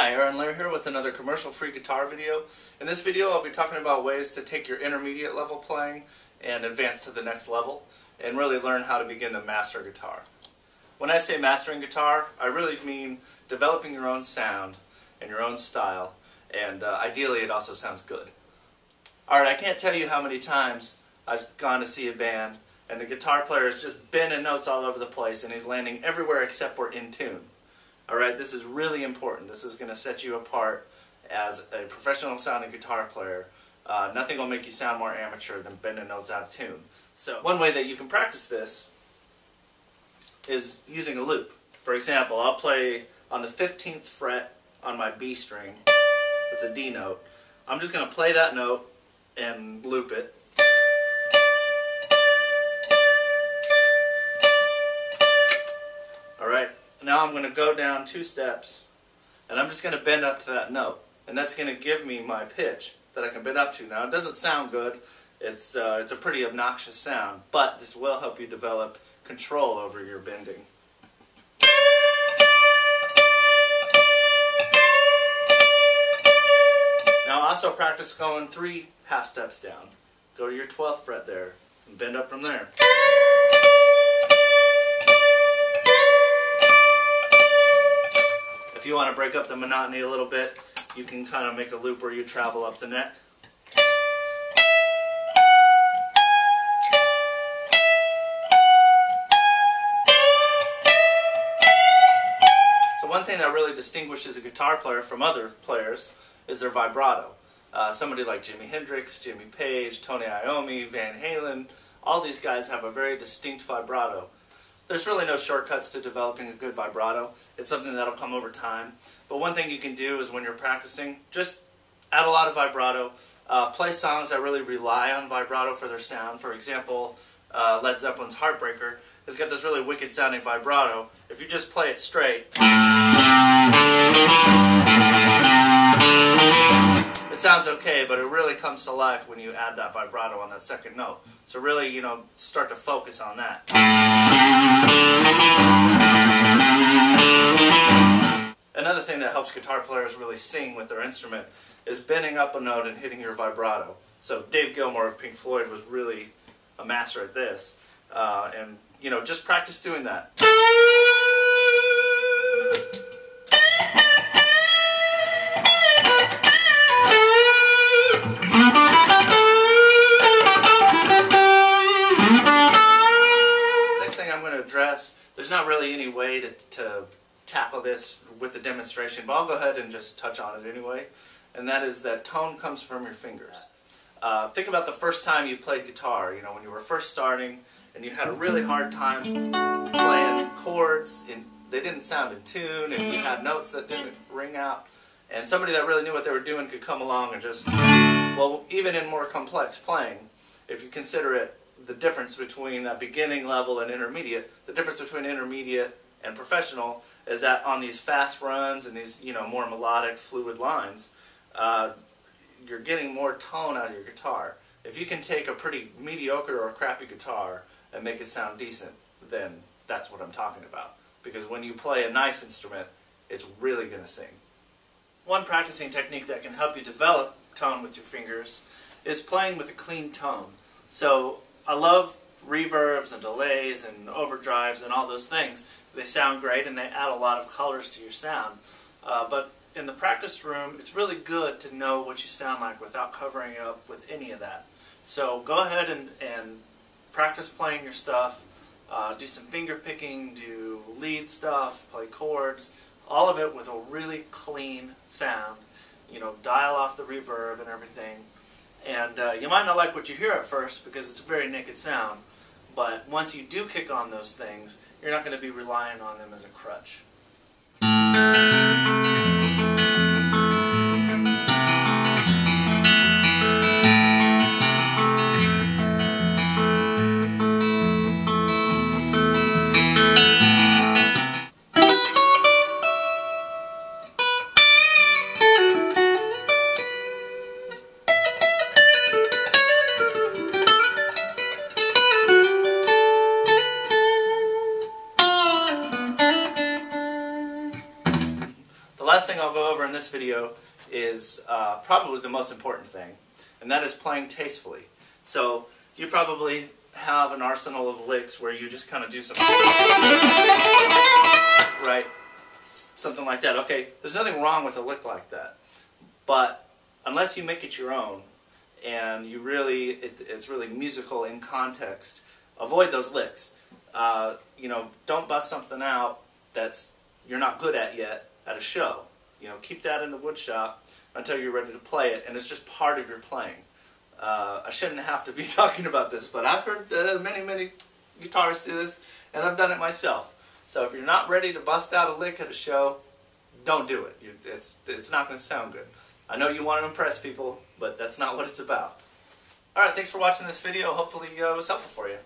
Hi, Aaron Lehr here with another commercial-free guitar video. In this video I'll be talking about ways to take your intermediate level playing and advance to the next level and really learn how to begin to master guitar. When I say mastering guitar, I really mean developing your own sound and your own style, and ideally it also sounds good. Alright, I can't tell you how many times I've gone to see a band and the guitar player is just bending notes all over the place and he's landing everywhere except for in tune. Alright, this is really important. This is going to set you apart as a professional sounding guitar player. Nothing will make you sound more amateur than bending notes out of tune. So one way that you can practice this is using a loop. For example, I'll play on the 15th fret on my B string. It's a D note. I'm just going to play that note and loop it. Alright. Now I'm going to go down 2 steps and I'm just going to bend up to that note, and that's going to give me my pitch that I can bend up to. Now it doesn't sound good, it's a pretty obnoxious sound, but this will help you develop control over your bending. Now also practice going 3 half steps down. Go to your 12th fret there and bend up from there. If you want to break up the monotony a little bit, you can kind of make a loop where you travel up the neck. So one thing that really distinguishes a guitar player from other players is their vibrato. Somebody like Jimi Hendrix, Jimmy Page, Tony Iommi, Van Halen, all these guys have a very distinct vibrato. There's really no shortcuts to developing a good vibrato. It's something that'll come over time. But one thing you can do is when you're practicing, just add a lot of vibrato. Play songs that really rely on vibrato for their sound. For example, Led Zeppelin's Heartbreaker has got this really wicked sounding vibrato. If you just play it straight, it sounds okay, but it really comes to life when you add that vibrato on that second note. So really, start to focus on that. Another thing that helps guitar players really sing with their instrument is bending up a note and hitting your vibrato. So Dave Gilmour of Pink Floyd was really a master at this. And just practice doing that. There's not really any way to tackle this with the demonstration, but I'll go ahead and just touch on it anyway, and that is that tone comes from your fingers. Think about the first time you played guitar, when you were first starting and you had a really hard time playing chords and they didn't sound in tune and you had notes that didn't ring out, and somebody that really knew what they were doing could come along and just, well, even in more complex playing, if you consider it the difference between that beginning level and intermediate, the difference between intermediate and professional is that on these fast runs and these more melodic, fluid lines, you're getting more tone out of your guitar. If you can take a pretty mediocre or crappy guitar and make it sound decent, then that's what I'm talking about. Because when you play a nice instrument, it's really going to sing. One practicing technique that can help you develop tone with your fingers is playing with a clean tone. So I love reverbs and delays and overdrives and all those things. They sound great and they add a lot of colors to your sound. But in the practice room, it's really good to know what you sound like without covering up with any of that. So go ahead and practice playing your stuff. Do some finger picking, do lead stuff, play chords, all of it with a really clean sound. Dial off the reverb and everything. And you might not like what you hear at first because it's a very naked sound, but once you do kick on those things, you're not going to be relying on them as a crutch. I'll go over in this video is probably the most important thing, and that is playing tastefully. So you probably have an arsenal of licks where you just kind of do something, right? Something like that. Okay, there's nothing wrong with a lick like that, but unless you make it your own and you really, it's really musical in context, avoid those licks. You know, don't bust something out that's you're not good at yet at a show. You know, keep that in the wood shop until you're ready to play it, and it's just part of your playing. I shouldn't have to be talking about this, but I've heard many guitarists do this, and I've done it myself. So if you're not ready to bust out a lick at a show, don't do it. It's not going to sound good. I know you want to impress people, but that's not what it's about. Alright, thanks for watching this video. Hopefully it was helpful for you.